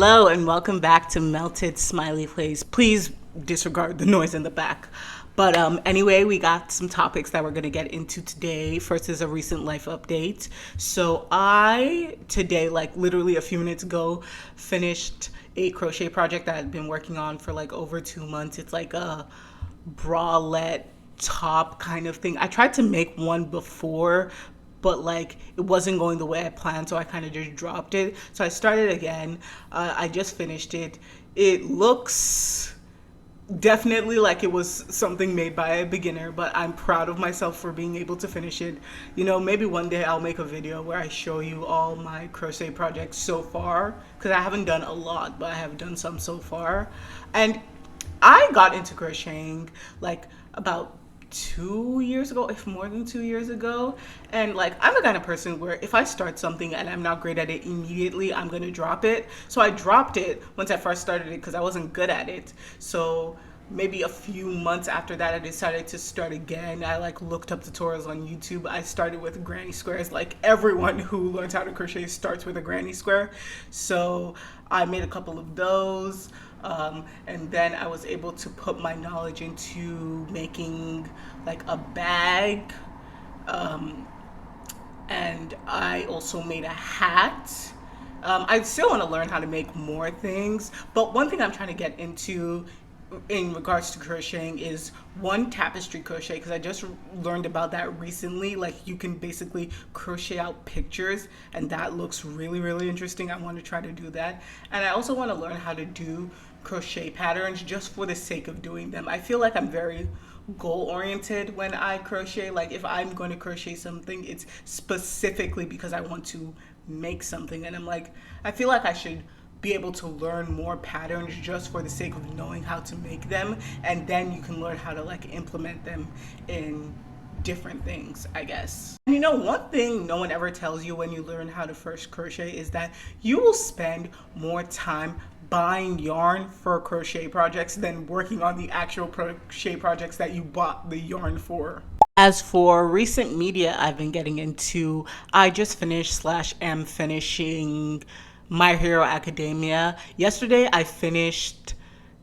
Hello and welcome back to Melted Smiley Plays. Please disregard the noise in the back. But anyway, we got some topics that we're going to get into today. First is a recent life update. So I, today, like literally a few minutes ago, finished a crochet project that I've been working on for like over 2 months. It's like a bralette top kind of thing. I tried to make one before, but like it wasn't going the way I planned, so I kind of just dropped it. So I started again. I just finished it. It looks definitely like it was something made by a beginner, but I'm proud of myself for being able to finish it. You know, maybe one day I'll make a video where I show you all my crochet projects so far, because I haven't done a lot, but I have done some so far. And I got into crocheting like about 2 years ago, if more than 2 years ago. And like I'm the kind of person where if I start something and I'm not great at it immediately, I'm gonna drop it. So I dropped it once I first started it because I wasn't good at it. So maybe a few months after that, I decided to start again. I like looked up tutorials on YouTube. I started with granny squares. Like everyone who learns how to crochet starts with a granny square. So I made a couple of those. And then I was able to put my knowledge into making like a bag. And I also made a hat. I still want to learn how to make more things, but one thing I'm trying to get into in regards to crocheting is one, tapestry crochet, because I just learned about that recently. Like you can basically crochet out pictures, and that looks really interesting. I want to try to do that. And I also want to learn how to do crochet patterns just for the sake of doing them. I feel like I'm very goal oriented when I crochet. Like if I'm going to crochet something, it's specifically because I want to make something, and I'm like, I feel like I should be able to learn more patterns just for the sake of knowing how to make them, and then you can learn how to like implement them in different things, I guess. And you know, one thing no one ever tells you when you learn how to first crochet is that you will spend more time buying yarn for crochet projects than working on the actual crochet projects that you bought the yarn for. As for recent media I've been getting into, I just finished slash am finishing My Hero Academia. Yesterday I finished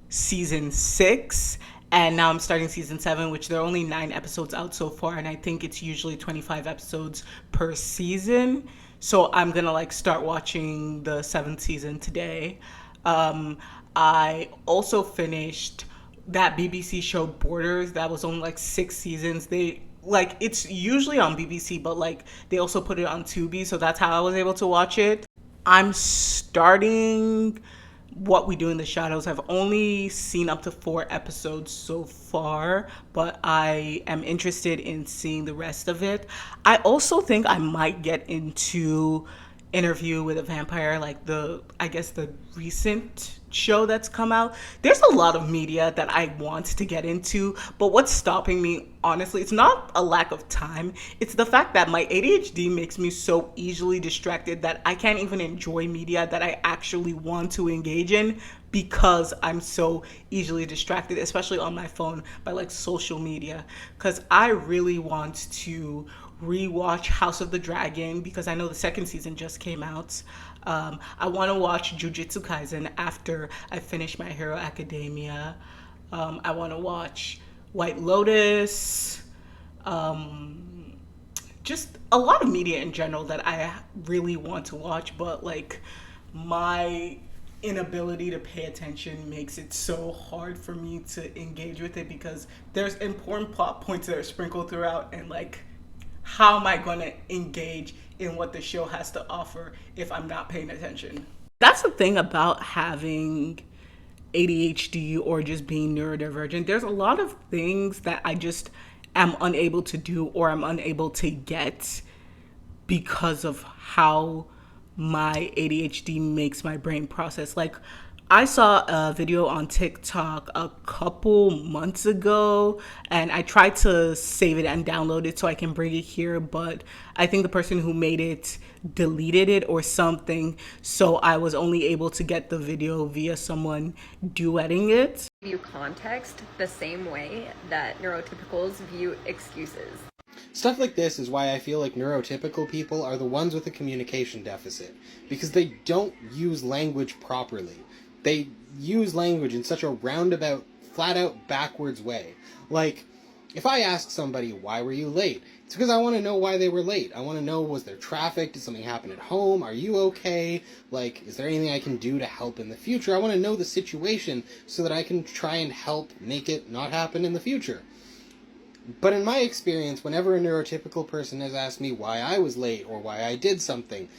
season 6, and now I'm starting season 7, which there are only 9 episodes out so far, and I think it's usually 25 episodes per season. So I'm gonna like start watching the 7th season today. I also finished that BBC show Borders that was only like 6 seasons. They like, it's usually on BBC, but like they also put it on Tubi, so that's how I was able to watch it. I'm starting What We Do in the Shadows. I've only seen up to 4 episodes so far, but I am interested in seeing the rest of it. I also think I might get into Interview with a Vampire, like I guess the recent show that's come out. There's a lot of media that I want to get into, but what's stopping me, honestly, it's not a lack of time. It's the fact that my ADHD makes me so easily distracted that I can't even enjoy media that I actually want to engage in because I'm so easily distracted, especially on my phone, by like social media. Because I really want to rewatch House of the Dragon because I know the 2nd season just came out. I want to watch Jujutsu Kaisen after I finish My Hero Academia. I want to watch White Lotus. Just a lot of media in general that I really want to watch, but like my inability to pay attention makes it so hard for me to engage with it because there's important plot points that are sprinkled throughout, and like, how am I going to engage in what the show has to offer if I'm not paying attention? That's the thing about having ADHD or just being neurodivergent. There's a lot of things that I just am unable to do or I'm unable to get because of how my ADHD makes my brain process. Like, I saw a video on TikTok a couple months ago, and I tried to save it and download it so I can bring it here, but I think the person who made it deleted it or something, so I was only able to get the video via someone duetting it. View context the same way that neurotypicals view excuses. Stuff like this is why I feel like neurotypical people are the ones with a communication deficit, because they don't use language properly. They use language in such a roundabout, flat-out, backwards way. Like, if I ask somebody, why were you late? It's because I want to know why they were late. I want to know, was there traffic? Did something happen at home? Are you okay? Like, is there anything I can do to help in the future? I want to know the situation so that I can try and help make it not happen in the future. But in my experience, whenever a neurotypical person has asked me why I was late or why I did something,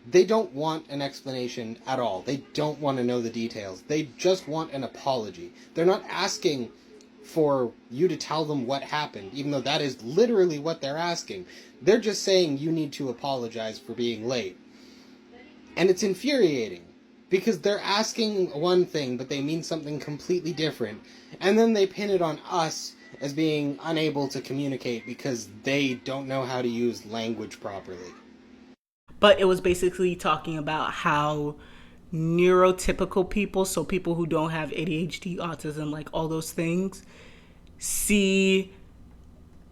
they don't want an explanation at all. They don't want to know the details. They just want an apology. They're not asking for you to tell them what happened, even though that is literally what they're asking. They're just saying you need to apologize for being late. And it's infuriating, because they're asking one thing, but they mean something completely different. And then they pin it on us as being unable to communicate because they don't know how to use language properly. But it was basically talking about how neurotypical people, so people who don't have ADHD, autism, like all those things, see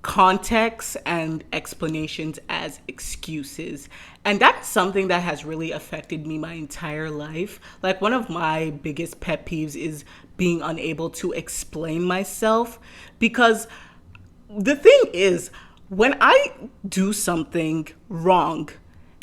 context and explanations as excuses. And that's something that has really affected me my entire life. Like, one of my biggest pet peeves is being unable to explain myself, because the thing is, when I do something wrong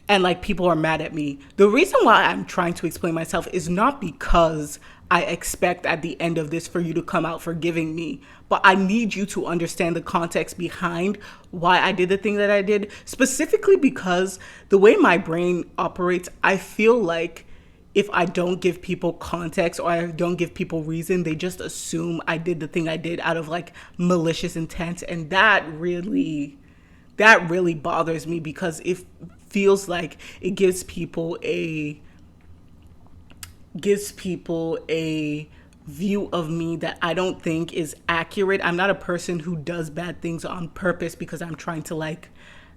and like people are mad at me, the reason why I'm trying to explain myself is not because I expect at the end of this for you to come out forgiving me, but I need you to understand the context behind why I did the thing that I did, specifically because the way my brain operates, I feel like if I don't give people context or I don't give people reason, they just assume I did the thing I did out of like malicious intent. And that really bothers me, because it feels like it gives people a view of me that I don't think is accurate. I'm not a person who does bad things on purpose because I'm trying to like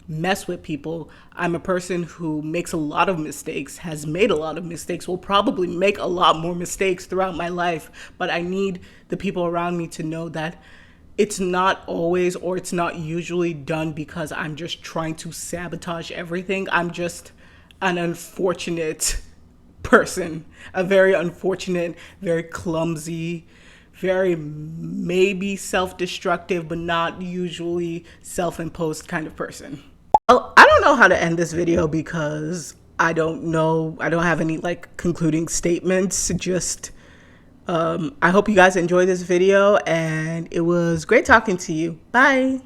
mess with people. I'm a person who makes a lot of mistakes, has made a lot of mistakes, will probably make a lot more mistakes throughout my life. But I need the people around me to know that it's not always, or it's not usually done because I'm just trying to sabotage everything. I'm just an unfortunate person, a very unfortunate, very clumsy, very maybe self-destructive, but not usually self-imposed kind of person. Well, I don't know how to end this video because I don't know. I don't have any like concluding statements. Just, I hope you guys enjoyed this video, and it was great talking to you. Bye.